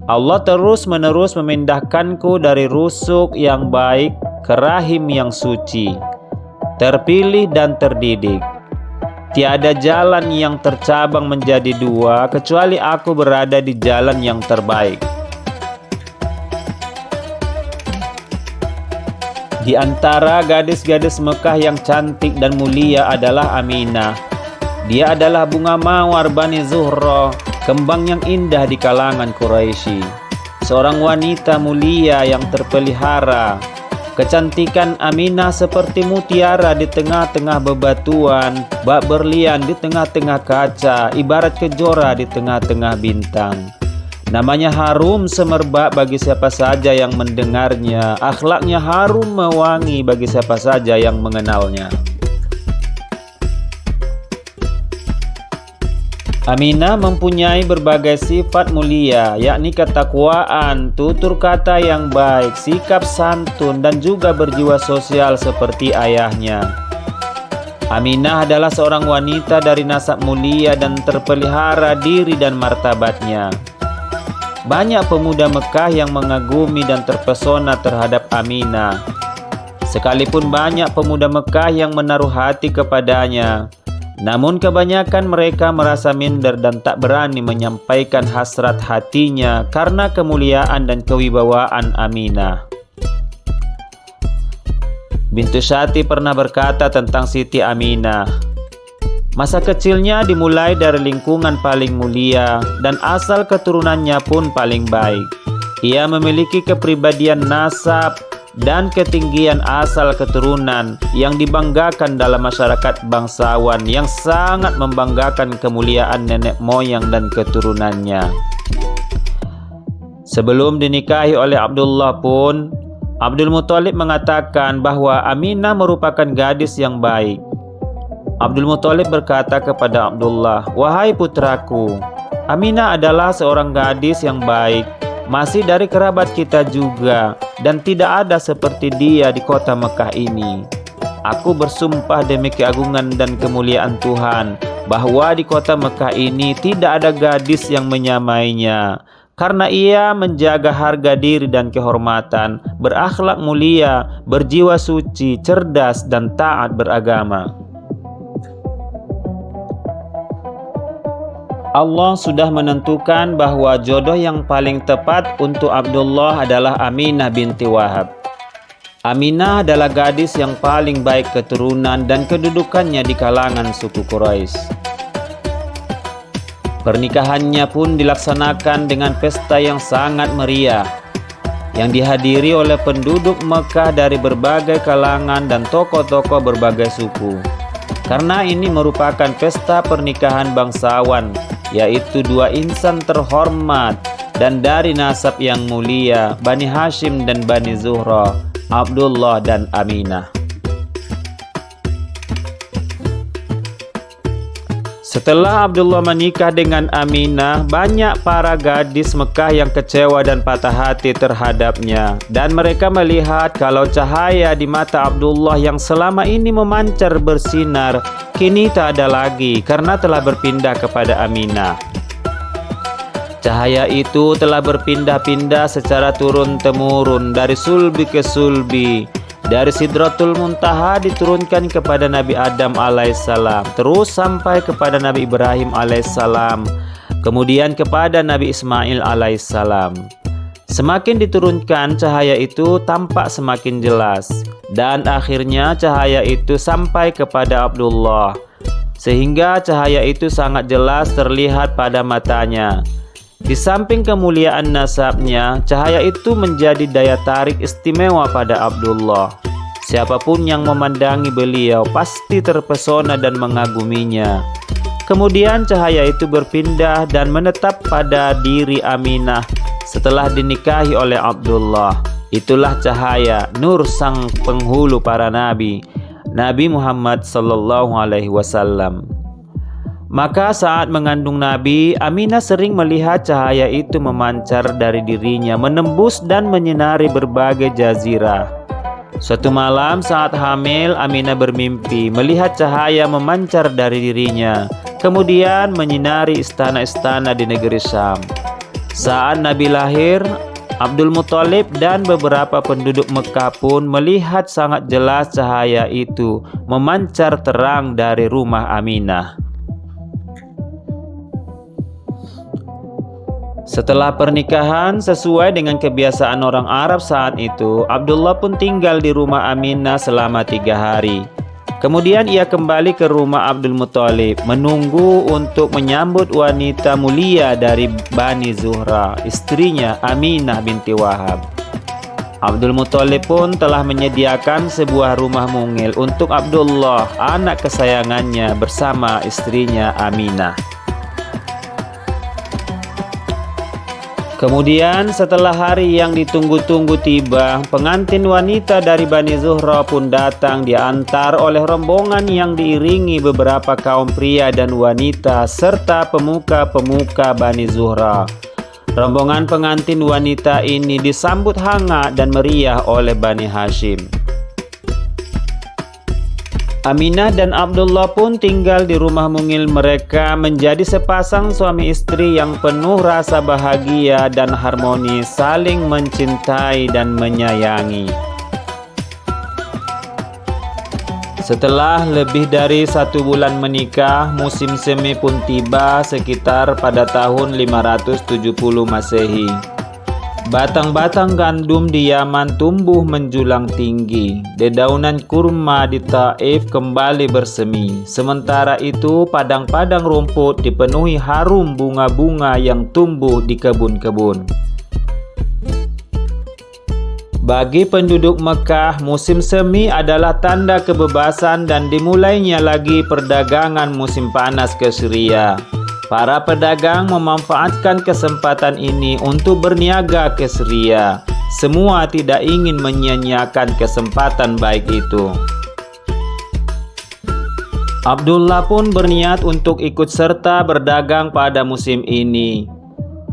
Speaker 1: Allah terus-menerus memindahkanku dari rusuk yang baik ke rahim yang suci, terpilih dan terdidik. Tiada jalan yang tercabang menjadi dua kecuali aku berada di jalan yang terbaik. Di antara gadis-gadis Mekah yang cantik dan mulia adalah Aminah. Dia adalah bunga mawar Bani Zuhrah, kembang yang indah di kalangan Quraisy. Seorang wanita mulia yang terpelihara. Kecantikan Aminah seperti mutiara di tengah-tengah bebatuan, bak berlian di tengah-tengah kaca, ibarat kejora di tengah-tengah bintang. Namanya harum semerbak bagi siapa saja yang mendengarnya, akhlaknya harum mewangi bagi siapa saja yang mengenalnya. Aminah mempunyai berbagai sifat mulia, yakni ketakwaan, tutur kata yang baik, sikap santun, dan juga berjiwa sosial seperti ayahnya. Aminah adalah seorang wanita dari nasab mulia dan terpelihara diri dan martabatnya. Banyak pemuda Mekah yang mengagumi dan terpesona terhadap Aminah. Sekalipun banyak pemuda Mekah yang menaruh hati kepadanya, namun kebanyakan mereka merasa minder dan tak berani menyampaikan hasrat hatinya karena kemuliaan dan kewibawaan Aminah. Bintu Syati pernah berkata tentang Siti Aminah, masa kecilnya dimulai dari lingkungan paling mulia dan asal keturunannya pun paling baik. Ia memiliki kepribadian nasab dan ketinggian asal keturunan yang dibanggakan dalam masyarakat bangsawan yang sangat membanggakan kemuliaan nenek moyang dan keturunannya. Sebelum dinikahi oleh Abdullah pun, Abdul Muthalib mengatakan bahwa Aminah merupakan gadis yang baik. Abdul Muthalib berkata kepada Abdullah, "Wahai putraku, Aminah adalah seorang gadis yang baik, masih dari kerabat kita juga, dan tidak ada seperti dia di kota Mekah ini. Aku bersumpah demi keagungan dan kemuliaan Tuhan, bahwa di kota Mekah ini tidak ada gadis yang menyamainya, karena ia menjaga harga diri dan kehormatan, berakhlak mulia, berjiwa suci, cerdas, dan taat beragama." Allah sudah menentukan bahwa jodoh yang paling tepat untuk Abdullah adalah Aminah binti Wahab. Aminah adalah gadis yang paling baik keturunan dan kedudukannya di kalangan suku Quraisy. Pernikahannya pun dilaksanakan dengan pesta yang sangat meriah, yang dihadiri oleh penduduk Mekah dari berbagai kalangan dan tokoh-tokoh berbagai suku. Karena ini merupakan pesta pernikahan bangsawan, yaitu dua insan terhormat dan dari nasab yang mulia, Bani Hashim dan Bani Zuhrah, Abdullah dan Aminah. Setelah Abdullah menikah dengan Aminah, banyak para gadis Mekah yang kecewa dan patah hati terhadapnya, dan mereka melihat kalau cahaya di mata Abdullah yang selama ini memancar bersinar kini tak ada lagi karena telah berpindah kepada Aminah. Cahaya itu telah berpindah-pindah secara turun-temurun dari sulbi ke sulbi. Dari Sidratul Muntaha diturunkan kepada Nabi Adam alaihissalam, terus sampai kepada Nabi Ibrahim alaihissalam, kemudian kepada Nabi Ismail alaihissalam. Semakin diturunkan, cahaya itu tampak semakin jelas, dan akhirnya cahaya itu sampai kepada Abdullah, sehingga cahaya itu sangat jelas terlihat pada matanya. Di samping kemuliaan nasabnya, cahaya itu menjadi daya tarik istimewa pada Abdullah. Siapapun yang memandangi beliau pasti terpesona dan mengaguminya. Kemudian cahaya itu berpindah dan menetap pada diri Aminah setelah dinikahi oleh Abdullah. Itulah cahaya nur sang penghulu para nabi, Nabi Muhammad sallallahu alaihi wasallam. Maka saat mengandung Nabi, Aminah sering melihat cahaya itu memancar dari dirinya, menembus dan menyinari berbagai jazirah. Suatu malam saat hamil, Aminah bermimpi melihat cahaya memancar dari dirinya, kemudian menyinari istana-istana di negeri Syam. Saat Nabi lahir, Abdul Muthalib dan beberapa penduduk Mekah pun melihat sangat jelas cahaya itu memancar terang dari rumah Aminah. Setelah pernikahan, sesuai dengan kebiasaan orang Arab saat itu, Abdullah pun tinggal di rumah Aminah selama 3 hari. Kemudian ia kembali ke rumah Abdul Muthalib, menunggu untuk menyambut wanita mulia dari Bani Zuhra, istrinya Aminah binti Wahab. Abdul Muthalib pun telah menyediakan sebuah rumah mungil untuk Abdullah, anak kesayangannya, bersama istrinya Aminah. Kemudian setelah hari yang ditunggu-tunggu tiba, pengantin wanita dari Bani Zuhra pun datang diantar oleh rombongan yang diiringi beberapa kaum pria dan wanita serta pemuka-pemuka Bani Zuhra. Rombongan pengantin wanita ini disambut hangat dan meriah oleh Bani Hashim. Aminah dan Abdullah pun tinggal di rumah mungil mereka menjadi sepasang suami istri yang penuh rasa bahagia dan harmoni, saling mencintai dan menyayangi. Setelah lebih dari 1 bulan menikah, musim semi pun tiba sekitar pada tahun 570 Masehi. Batang-batang gandum di Yaman tumbuh menjulang tinggi. Dedaunan kurma di Taif kembali bersemi. Sementara itu, padang-padang rumput dipenuhi harum bunga-bunga yang tumbuh di kebun-kebun. Bagi penduduk Mekah, musim semi adalah tanda kebebasan dan dimulainya lagi perdagangan musim panas ke Syria. Para pedagang memanfaatkan kesempatan ini untuk berniaga ke Syria. Semua tidak ingin menyia-nyiakan kesempatan baik itu. Abdullah pun berniat untuk ikut serta berdagang pada musim ini.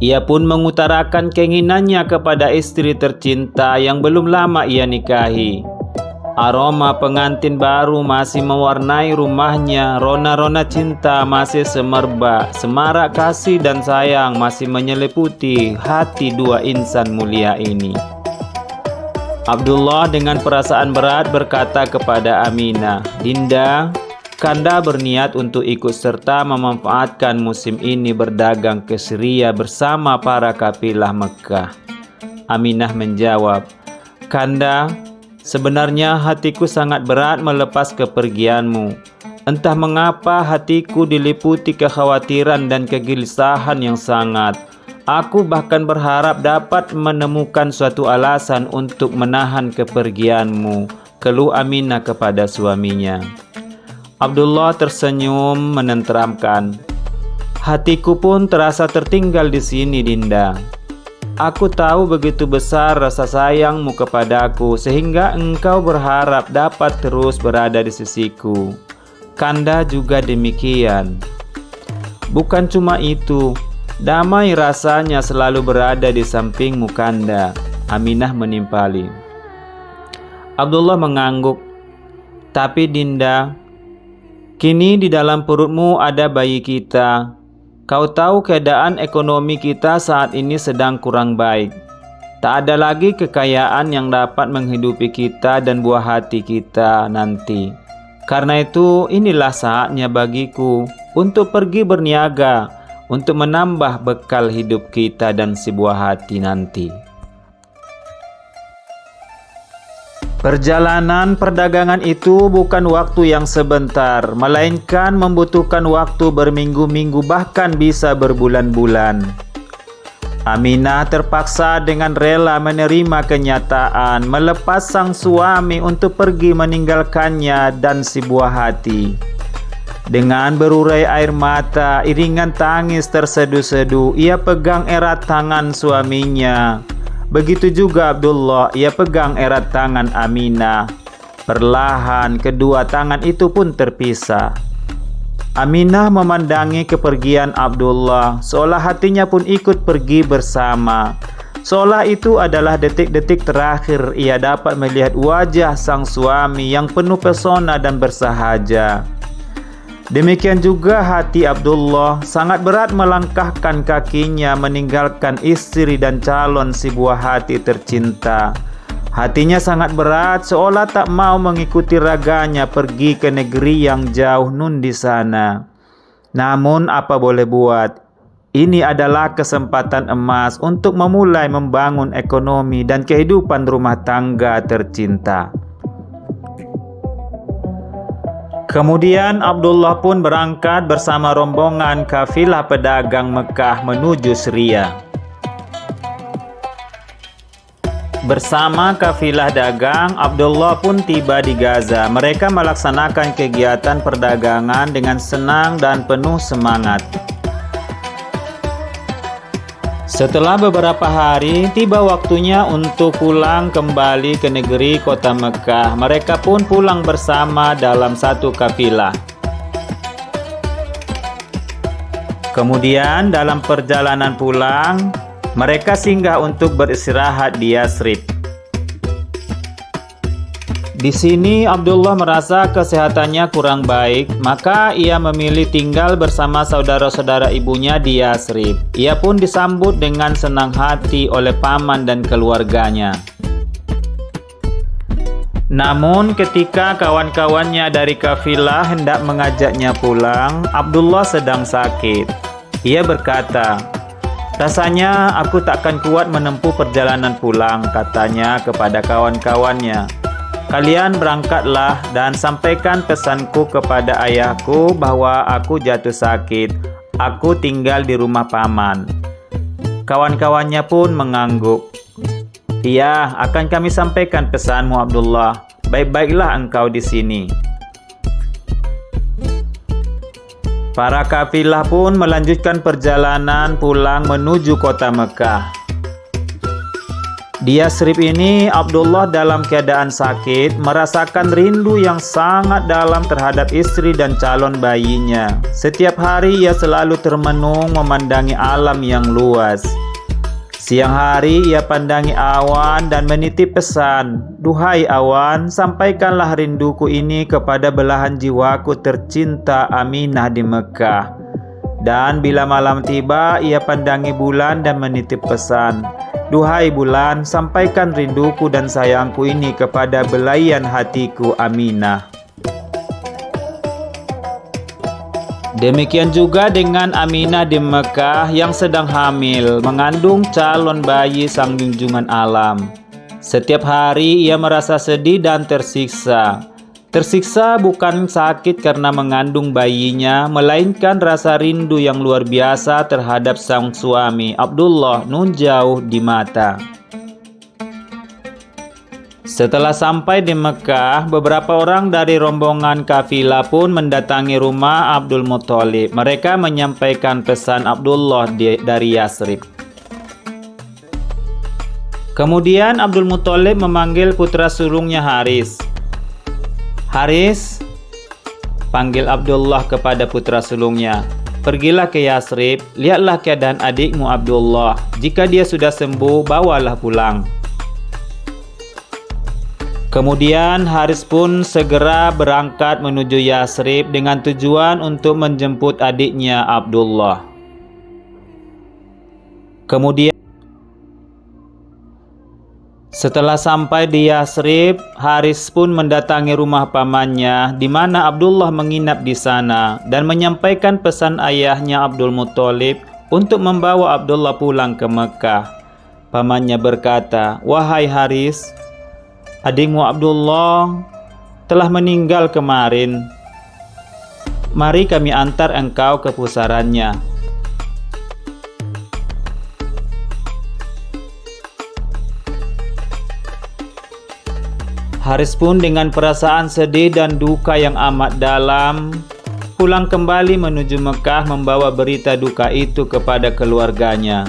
Speaker 1: Ia pun mengutarakan keinginannya kepada istri tercinta yang belum lama ia nikahi. Aroma pengantin baru masih mewarnai rumahnya, rona-rona cinta masih semerbak, semarak kasih dan sayang masih menyeliputi hati dua insan mulia ini. Abdullah dengan perasaan berat berkata kepada Aminah, "Dinda, Kanda berniat untuk ikut serta memanfaatkan musim ini berdagang ke Syria bersama para kafilah Mekah." Aminah menjawab, "Kanda, sebenarnya hatiku sangat berat melepas kepergianmu. Entah mengapa hatiku diliputi kekhawatiran dan kegelisahan yang sangat. Aku bahkan berharap dapat menemukan suatu alasan untuk menahan kepergianmu," keluh Aminah kepada suaminya. Abdullah tersenyum menenteramkan, "Hatiku pun terasa tertinggal di sini, Dinda. Aku tahu begitu besar rasa sayangmu kepadaku sehingga engkau berharap dapat terus berada di sisiku. Kanda juga demikian. Bukan cuma itu, damai rasanya selalu berada di sampingmu, Kanda," Aminah menimpali. Abdullah mengangguk, "Tapi Dinda, kini di dalam perutmu ada bayi kita. Kau tahu keadaan ekonomi kita saat ini sedang kurang baik. Tak ada lagi kekayaan yang dapat menghidupi kita dan buah hati kita nanti. Karena itu, inilah saatnya bagiku untuk pergi berniaga, untuk menambah bekal hidup kita dan si buah hati nanti. Perjalanan perdagangan itu bukan waktu yang sebentar, melainkan membutuhkan waktu berminggu-minggu, bahkan bisa berbulan-bulan. Aminah terpaksa dengan rela menerima kenyataan, melepas sang suami untuk pergi meninggalkannya dan si buah hati. Dengan berurai air mata, iringan tangis terseduh-seduh, ia pegang erat tangan suaminya. Begitu juga Abdullah, ia pegang erat tangan Aminah. Perlahan kedua tangan itu pun terpisah. Aminah memandangi kepergian Abdullah, seolah hatinya pun ikut pergi bersama. Seolah itu adalah detik-detik terakhir ia dapat melihat wajah sang suami yang penuh pesona dan bersahaja. Demikian juga hati Abdullah, sangat berat melangkahkan kakinya meninggalkan istri dan calon si buah hati tercinta. Hatinya sangat berat, seolah tak mau mengikuti raganya pergi ke negeri yang jauh nun di sana. Namun apa boleh buat, ini adalah kesempatan emas untuk memulai membangun ekonomi dan kehidupan rumah tangga tercinta. Kemudian Abdullah pun berangkat bersama rombongan kafilah pedagang Mekah menuju Syria. Bersama kafilah dagang, Abdullah pun tiba di Gaza. Mereka melaksanakan kegiatan perdagangan dengan senang dan penuh semangat. Setelah beberapa hari, tiba waktunya untuk pulang kembali ke negeri kota Mekah. Mereka pun pulang bersama dalam satu kafilah. Kemudian dalam perjalanan pulang, mereka singgah untuk beristirahat di Yasrib. Di sini Abdullah merasa kesehatannya kurang baik, maka ia memilih tinggal bersama saudara-saudara ibunya di Yasrib. Ia pun disambut dengan senang hati oleh paman dan keluarganya. Namun ketika kawan-kawannya dari kafilah hendak mengajaknya pulang, Abdullah sedang sakit. Ia berkata, "Rasanya aku takkan kuat menempuh perjalanan pulang," katanya kepada kawan-kawannya. "Kalian berangkatlah dan sampaikan pesanku kepada ayahku bahwa aku jatuh sakit. Aku tinggal di rumah paman." Kawan-kawannya pun mengangguk. "Iya, akan kami sampaikan pesanmu Abdullah. Baik-baiklah engkau di sini." Para kafilah pun melanjutkan perjalanan pulang menuju kota Mekah. Di Yasrib ini, Abdullah dalam keadaan sakit, merasakan rindu yang sangat dalam terhadap istri dan calon bayinya. Setiap hari ia selalu termenung memandangi alam yang luas. Siang hari ia pandangi awan dan menitip pesan, "Duhai awan, sampaikanlah rinduku ini kepada belahan jiwaku tercinta Aminah di Mekah." Dan bila malam tiba, ia pandangi bulan dan menitip pesan, "Duhai bulan, sampaikan rinduku dan sayangku ini kepada belayan hatiku Aminah." Demikian juga dengan Aminah di Mekah yang sedang hamil, mengandung calon bayi sang junjungan alam. Setiap hari ia merasa sedih dan tersiksa. Tersiksa bukan sakit karena mengandung bayinya, melainkan rasa rindu yang luar biasa terhadap sang suami Abdullah nun jauh di mata. Setelah sampai di Mekah, beberapa orang dari rombongan kafilah pun mendatangi rumah Abdul Muthalib. Mereka menyampaikan pesan Abdullah dari Yasrib. Kemudian Abdul Muthalib memanggil putra sulungnya Haris. "Haris," panggil Abdullah kepada putra sulungnya, "pergilah ke Yasrib, lihatlah keadaan adikmu Abdullah. Jika dia sudah sembuh, bawalah pulang." Kemudian Haris pun segera berangkat menuju Yasrib dengan tujuan untuk menjemput adiknya Abdullah. Kemudian setelah sampai di Yasrib, Haris pun mendatangi rumah pamannya di mana Abdullah menginap di sana dan menyampaikan pesan ayahnya Abdul Muthalib untuk membawa Abdullah pulang ke Mekah. Pamannya berkata, "Wahai Haris, adikmu Abdullah telah meninggal kemarin. Mari kami antar engkau ke pusarannya." Haris pun dengan perasaan sedih dan duka yang amat dalam pulang kembali menuju Mekah membawa berita duka itu kepada keluarganya.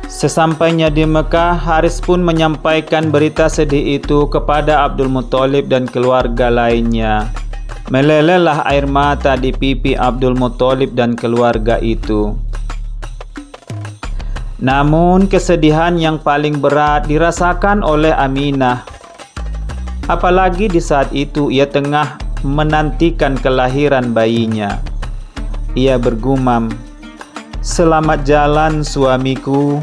Speaker 1: Sesampainya di Mekah, Haris pun menyampaikan berita sedih itu kepada Abdul Muthalib dan keluarga lainnya. Melelehlah air mata di pipi Abdul Muthalib dan keluarga itu. Namun kesedihan yang paling berat dirasakan oleh Aminah. Apalagi di saat itu ia tengah menantikan kelahiran bayinya. Ia bergumam, "Selamat jalan suamiku,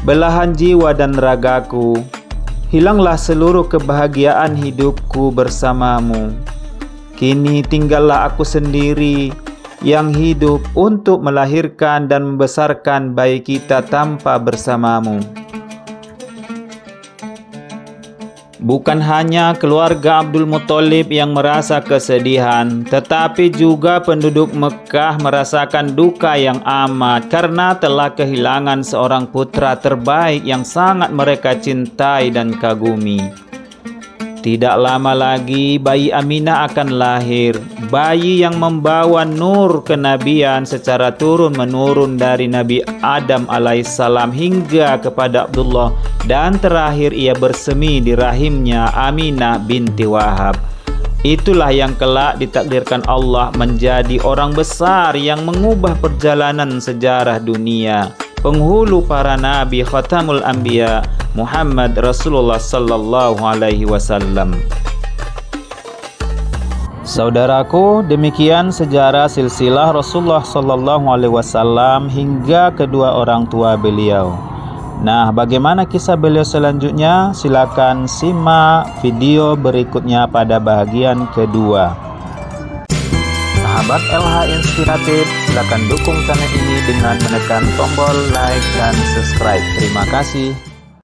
Speaker 1: belahan jiwa dan ragaku. Hilanglah seluruh kebahagiaan hidupku bersamamu. Kini tinggallah aku sendiri yang hidup untuk melahirkan dan membesarkan bayi kita tanpa bersamamu." Bukan hanya keluarga Abdul Muthalib yang merasa kesedihan, tetapi juga penduduk Mekah merasakan duka yang amat karena telah kehilangan seorang putra terbaik yang sangat mereka cintai dan kagumi. Tidak lama lagi bayi Aminah akan lahir, bayi yang membawa nur kenabian secara turun-menurun dari Nabi Adam alaihissalam hingga kepada Abdullah, dan terakhir ia bersemi di rahimnya Aminah binti Wahab. Itulah yang kelak ditakdirkan Allah menjadi orang besar yang mengubah perjalanan sejarah dunia, penghulu para nabi, khatamul anbiya, Muhammad Rasulullah sallallahu alaihi wasallam. Saudaraku, demikian sejarah silsilah Rasulullah sallallahu alaihi wasallam hingga kedua orang tua beliau. Nah, bagaimana kisah beliau selanjutnya? Silakan simak video berikutnya pada bagian kedua. Sahabat LH Inspiratif, silakan dukung channel ini dengan menekan tombol like dan subscribe. Terima kasih.